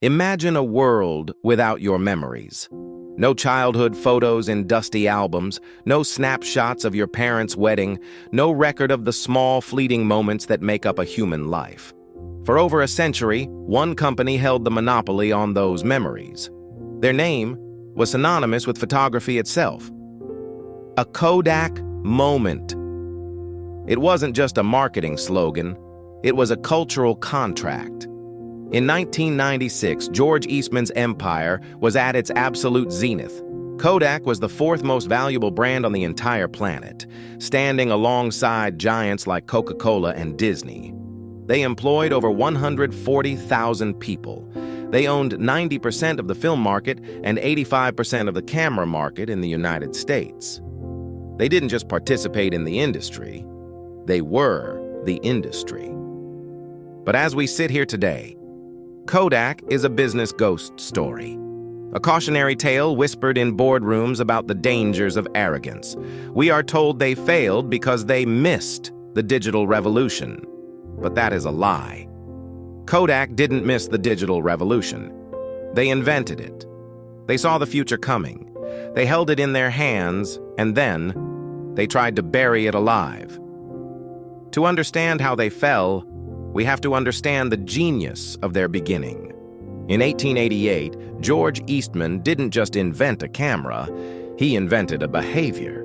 Imagine a world without your memories. No childhood photos in dusty albums, no snapshots of your parents' wedding, no record of the small, fleeting moments that make up a human life. For over a century, one company held the monopoly on those memories. Their name was synonymous with photography itself. A Kodak moment. It wasn't just a marketing slogan, it was a cultural contract. In 1996, George Eastman's empire was at its absolute zenith. Kodak was the fourth most valuable brand on the entire planet, standing alongside giants like Coca-Cola and Disney. They employed over 140,000 people. They owned 90% of the film market and 85% of the camera market in the United States. They didn't just participate in the industry, they were the industry. But as we sit here today, Kodak is a business ghost story. A cautionary tale whispered in boardrooms about the dangers of arrogance. We are told they failed because they missed the digital revolution. But that is a lie. Kodak didn't miss the digital revolution. They invented it. They saw the future coming. They held it in their hands, and then they tried to bury it alive. To understand how they fell, we have to understand the genius of their beginning. In 1888, George Eastman didn't just invent a camera, he invented a behavior.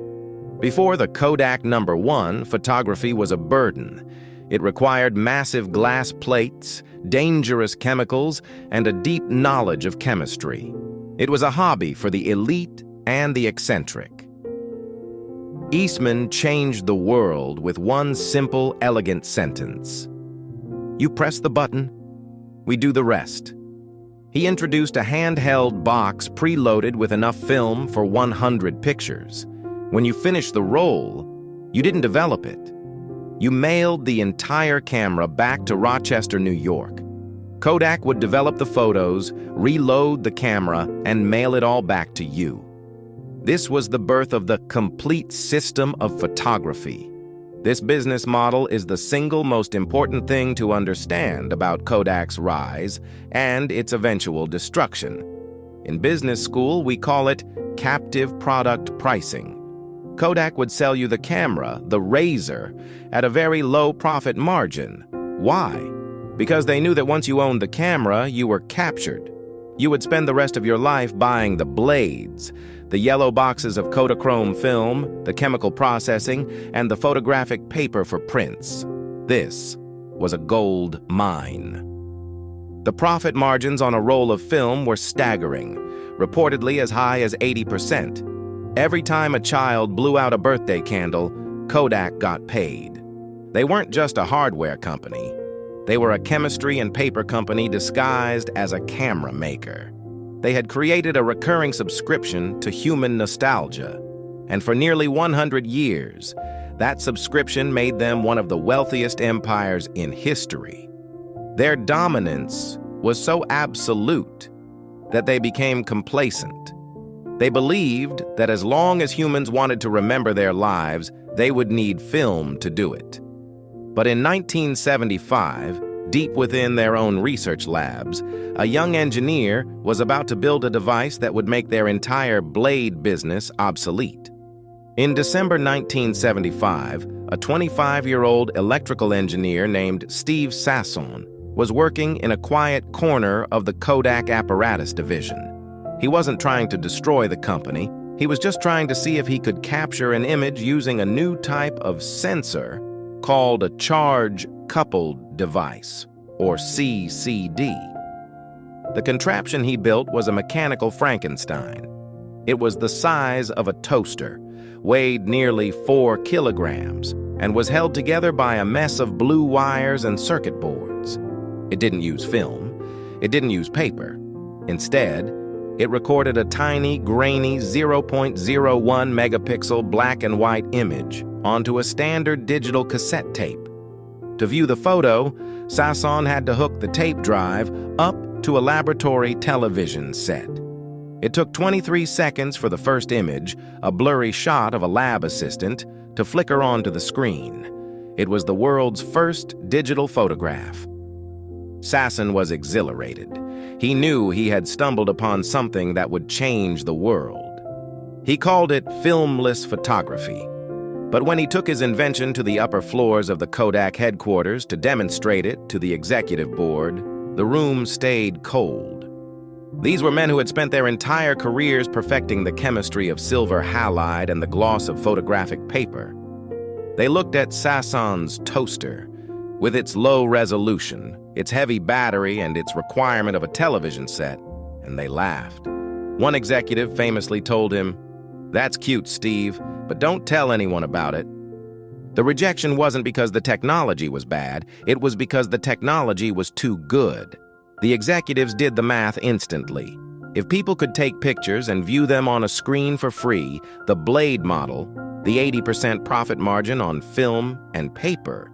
Before the Kodak #1, photography was a burden. It required massive glass plates, dangerous chemicals, and a deep knowledge of chemistry. It was a hobby for the elite and the eccentric. Eastman changed the world with one simple, elegant sentence. You press the button, we do the rest. He introduced a handheld box preloaded with enough film for 100 pictures. When you finished the roll, you didn't develop it. You mailed the entire camera back to Rochester, New York. Kodak would develop the photos, reload the camera, and mail it all back to you. This was the birth of the complete system of photography. This business model is the single most important thing to understand about Kodak's rise and its eventual destruction. In business school, we call it captive product pricing. Kodak would sell you the camera, the razor, at a very low profit margin. Why? Because they knew that once you owned the camera, you were captured. You would spend the rest of your life buying the blades, the yellow boxes of Kodachrome film, the chemical processing, and the photographic paper for prints. This was a gold mine. The profit margins on a roll of film were staggering, reportedly as high as 80%. Every time a child blew out a birthday candle, Kodak got paid. They weren't just a hardware company. They were a chemistry and paper company disguised as a camera maker. They had created a recurring subscription to human nostalgia, and for nearly 100 years, that subscription made them one of the wealthiest empires in history. Their dominance was so absolute that they became complacent. They believed that as long as humans wanted to remember their lives, they would need film to do it. But in 1975, deep within their own research labs, a young engineer was about to build a device that would make their entire blade business obsolete. In December 1975, a 25-year-old electrical engineer named Steve Sasson was working in a quiet corner of the Kodak apparatus division. He wasn't trying to destroy the company. He was just trying to see if he could capture an image using a new type of sensor called a charge-coupled device, or CCD. The contraption he built was a mechanical Frankenstein. It was the size of a toaster, weighed nearly 4 kilograms, and was held together by a mess of blue wires and circuit boards. It didn't use film. It didn't use paper. Instead, it recorded a tiny, grainy 0.01 megapixel black and white image onto a standard digital cassette tape. To view the photo, Sasson had to hook the tape drive up to a laboratory television set. It took 23 seconds for the first image, a blurry shot of a lab assistant, to flicker onto the screen. It was the world's first digital photograph. Sasson was exhilarated. He knew he had stumbled upon something that would change the world. He called it filmless photography. But when he took his invention to the upper floors of the Kodak headquarters to demonstrate it to the executive board, the room stayed cold. These were men who had spent their entire careers perfecting the chemistry of silver halide and the gloss of photographic paper. They looked at Sasson's toaster, with its low resolution, its heavy battery, and its requirement of a television set, and they laughed. One executive famously told him, "That's cute, Steve, but don't tell anyone about it." The rejection wasn't because the technology was bad, it was because the technology was too good. The executives did the math instantly. If people could take pictures and view them on a screen for free, the Blade model, the 80% profit margin on film and paper,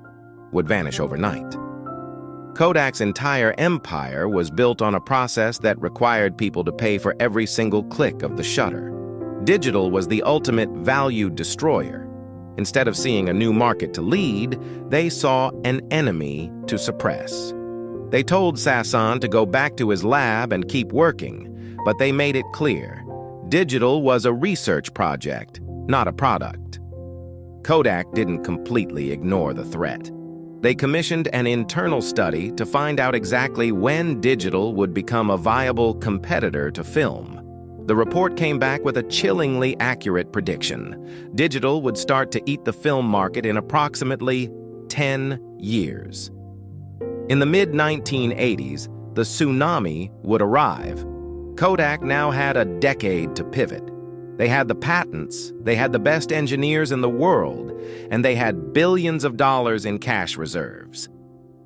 would vanish overnight. Kodak's entire empire was built on a process that required people to pay for every single click of the shutter. Digital was the ultimate value destroyer. Instead of seeing a new market to lead, they saw an enemy to suppress. They told Sasson to go back to his lab and keep working, but they made it clear. Digital was a research project, not a product. Kodak didn't completely ignore the threat. They commissioned an internal study to find out exactly when digital would become a viable competitor to film. The report came back with a chillingly accurate prediction. Digital would start to eat the film market in approximately 10 years. In the mid-1980s, the tsunami would arrive. Kodak now had a decade to pivot. They had the patents, they had the best engineers in the world, and they had billions of dollars in cash reserves.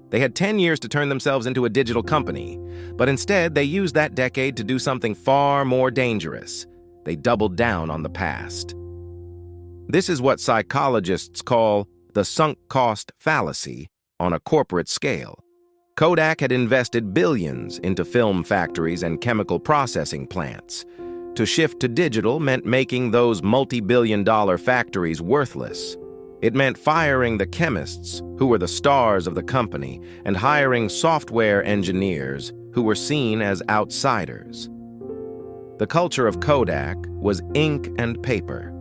They had 10 years to turn themselves into a digital company, but instead they used that decade to do something far more dangerous. They doubled down on the past. This is what psychologists call the sunk cost fallacy on a corporate scale. Kodak had invested billions into film factories and chemical processing plants. To shift to digital meant making those multi-billion-dollar factories worthless. It meant firing the chemists, who were the stars of the company, and hiring software engineers, who were seen as outsiders. The culture of Kodak was ink and paper.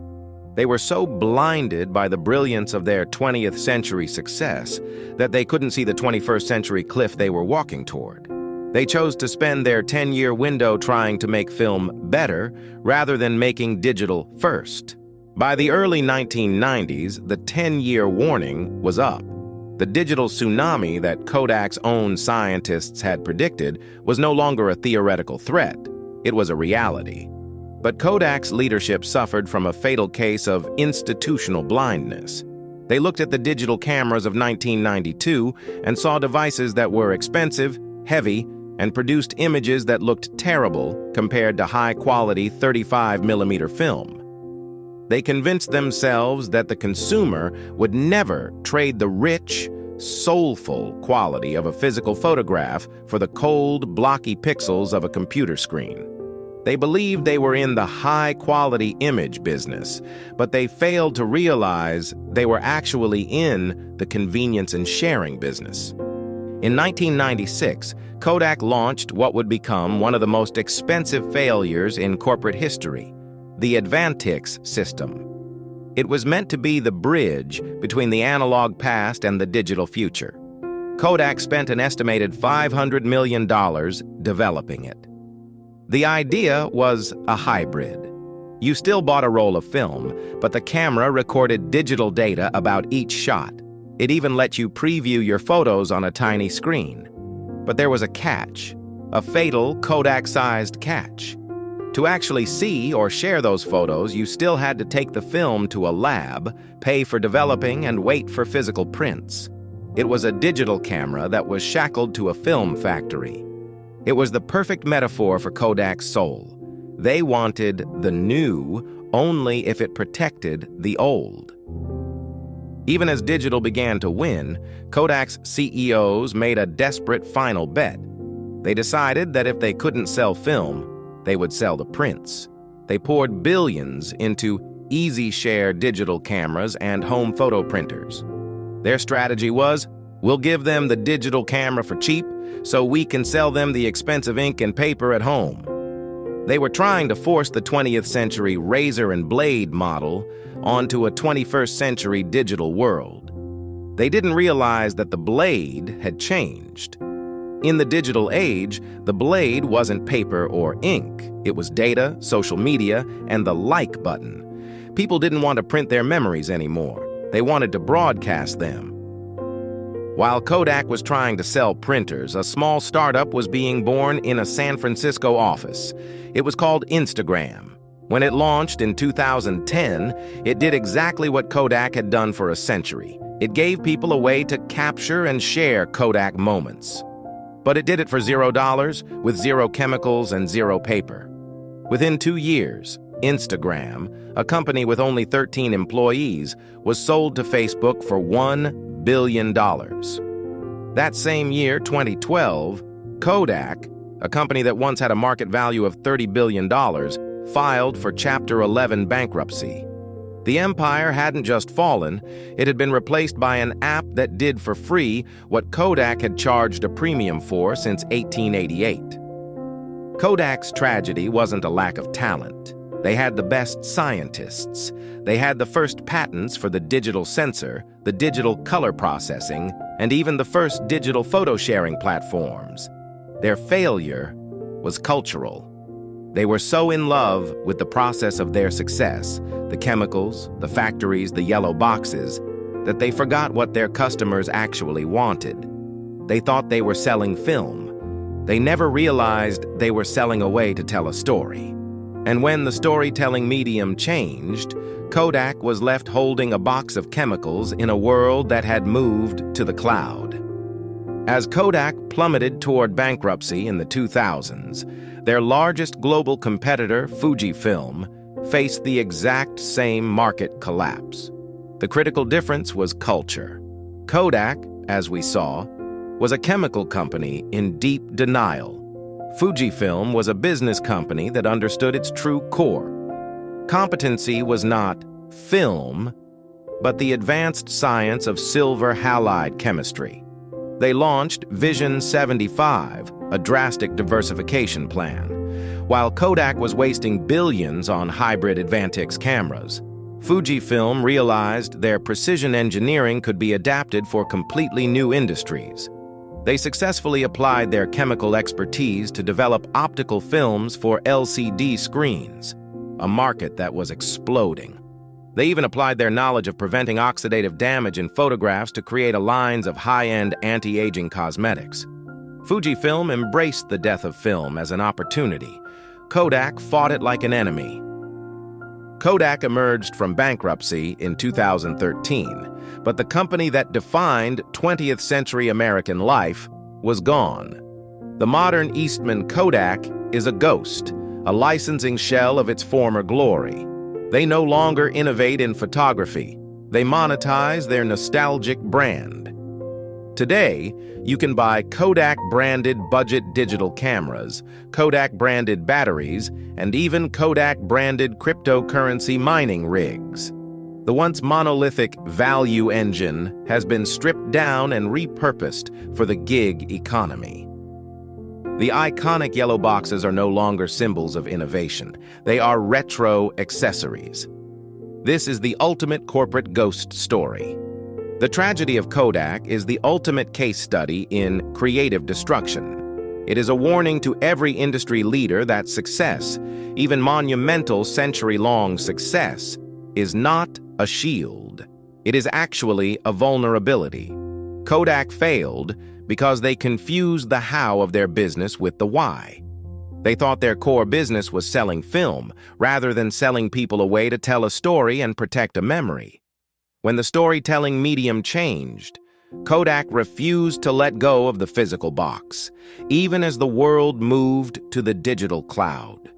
They were so blinded by the brilliance of their 20th century success that they couldn't see the 21st century cliff they were walking toward. They chose to spend their 10-year window trying to make film better rather than making digital first. By the early 1990s, the 10-year warning was up. The digital tsunami that Kodak's own scientists had predicted was no longer a theoretical threat. It was a reality. But Kodak's leadership suffered from a fatal case of institutional blindness. They looked at the digital cameras of 1992 and saw devices that were expensive, heavy, and produced images that looked terrible compared to high-quality 35mm film. They convinced themselves that the consumer would never trade the rich, soulful quality of a physical photograph for the cold, blocky pixels of a computer screen. They believed they were in the high-quality image business, but they failed to realize they were actually in the convenience and sharing business. In 1996, Kodak launched what would become one of the most expensive failures in corporate history, the Advantix system. It was meant to be the bridge between the analog past and the digital future. Kodak spent an estimated $500 million developing it. The idea was a hybrid. You still bought a roll of film, but the camera recorded digital data about each shot. It even let you preview your photos on a tiny screen. But there was a catch, a fatal Kodak-sized catch. To actually see or share those photos, you still had to take the film to a lab, pay for developing, and wait for physical prints. It was a digital camera that was shackled to a film factory. It was the perfect metaphor for Kodak's soul. They wanted the new only if it protected the old. Even as digital began to win, Kodak's CEOs made a desperate final bet. They decided that if they couldn't sell film, they would sell the prints. They poured billions into easy-share digital cameras and home photo printers. Their strategy was, We'll give them the digital camera for cheap so we can sell them the expensive ink and paper at home. They were trying to force the 20th century razor and blade model onto a 21st century digital world. They didn't realize that the blade had changed. In the digital age, the blade wasn't paper or ink. It was data, social media, and the like button. People didn't want to print their memories anymore. They wanted to broadcast them. While Kodak was trying to sell printers, a small startup was being born in a San Francisco office. It was called Instagram. When it launched in 2010, it did exactly what Kodak had done for a century. It gave people a way to capture and share Kodak moments. But it did it for $0, with zero chemicals and zero paper. Within 2 years, Instagram, a company with only 13 employees, was sold to Facebook for $1 billion. That same year, 2012, Kodak, a company that once had a market value of $30 billion, filed for Chapter 11 bankruptcy. The empire hadn't just fallen, it had been replaced by an app that did for free what Kodak had charged a premium for since 1888. Kodak's tragedy wasn't a lack of talent. They had the best scientists. They had the first patents for the digital sensor, the digital color processing, and even the first digital photo sharing platforms. Their failure was cultural. They were so in love with the process of their success, the chemicals, the factories, the yellow boxes, that they forgot what their customers actually wanted. They thought they were selling film. They never realized they were selling a way to tell a story. And when the storytelling medium changed, Kodak was left holding a box of chemicals in a world that had moved to the cloud. As Kodak plummeted toward bankruptcy in the 2000s, their largest global competitor, Fujifilm, faced the exact same market collapse. The critical difference was culture. Kodak, as we saw, was a chemical company in deep denial. Fujifilm was a business company that understood its true core. Competency was not film, but the advanced science of silver halide chemistry. They launched Vision 75, a drastic diversification plan. While Kodak was wasting billions on hybrid Advantix cameras, Fujifilm realized their precision engineering could be adapted for completely new industries. They successfully applied their chemical expertise to develop optical films for LCD screens, a market that was exploding. They even applied their knowledge of preventing oxidative damage in photographs to create lines of high-end anti-aging cosmetics. Fujifilm embraced the death of film as an opportunity. Kodak fought it like an enemy. Kodak emerged from bankruptcy in 2013, but the company that defined 20th century American life was gone. The modern Eastman Kodak is a ghost, a licensing shell of its former glory. They no longer innovate in photography. They monetize their nostalgic brand. Today, you can buy Kodak-branded budget digital cameras, Kodak-branded batteries, and even Kodak-branded cryptocurrency mining rigs. The once monolithic value engine has been stripped down and repurposed for the gig economy. The iconic yellow boxes are no longer symbols of innovation. They are retro accessories. This is the ultimate corporate ghost story. The tragedy of Kodak is the ultimate case study in creative destruction. It is a warning to every industry leader that success, even monumental century-long success, is not a shield. It is actually a vulnerability. Kodak failed because they confused the how of their business with the why. They thought their core business was selling film, rather than selling people a way to tell a story and protect a memory. When the storytelling medium changed, Kodak refused to let go of the physical box, even as the world moved to the digital cloud.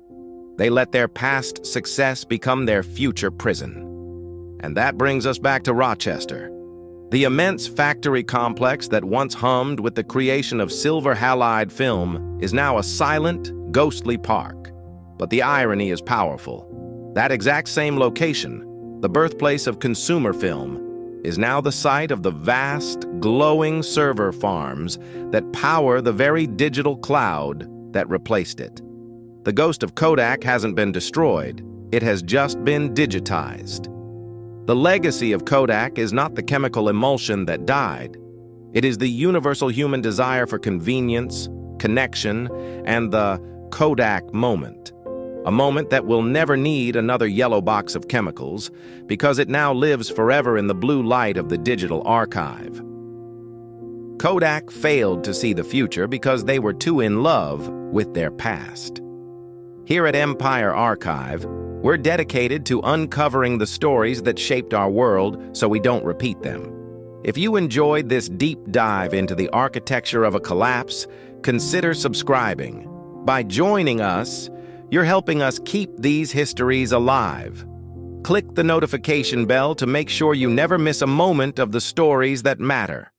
They let their past success become their future prison. And that brings us back to Rochester. The immense factory complex that once hummed with the creation of silver halide film is now a silent, ghostly park. But the irony is powerful. That exact same location, the birthplace of consumer film, is now the site of the vast, glowing server farms that power the very digital cloud that replaced it. The ghost of Kodak hasn't been destroyed, it has just been digitized. The legacy of Kodak is not the chemical emulsion that died. It is the universal human desire for convenience, connection, and the Kodak moment. A moment that will never need another yellow box of chemicals because it now lives forever in the blue light of the digital archive. Kodak failed to see the future because they were too in love with their past. Here at Empire Archive, we're dedicated to uncovering the stories that shaped our world so we don't repeat them. If you enjoyed this deep dive into the architecture of a collapse, consider subscribing. By joining us, you're helping us keep these histories alive. Click the notification bell to make sure you never miss a moment of the stories that matter.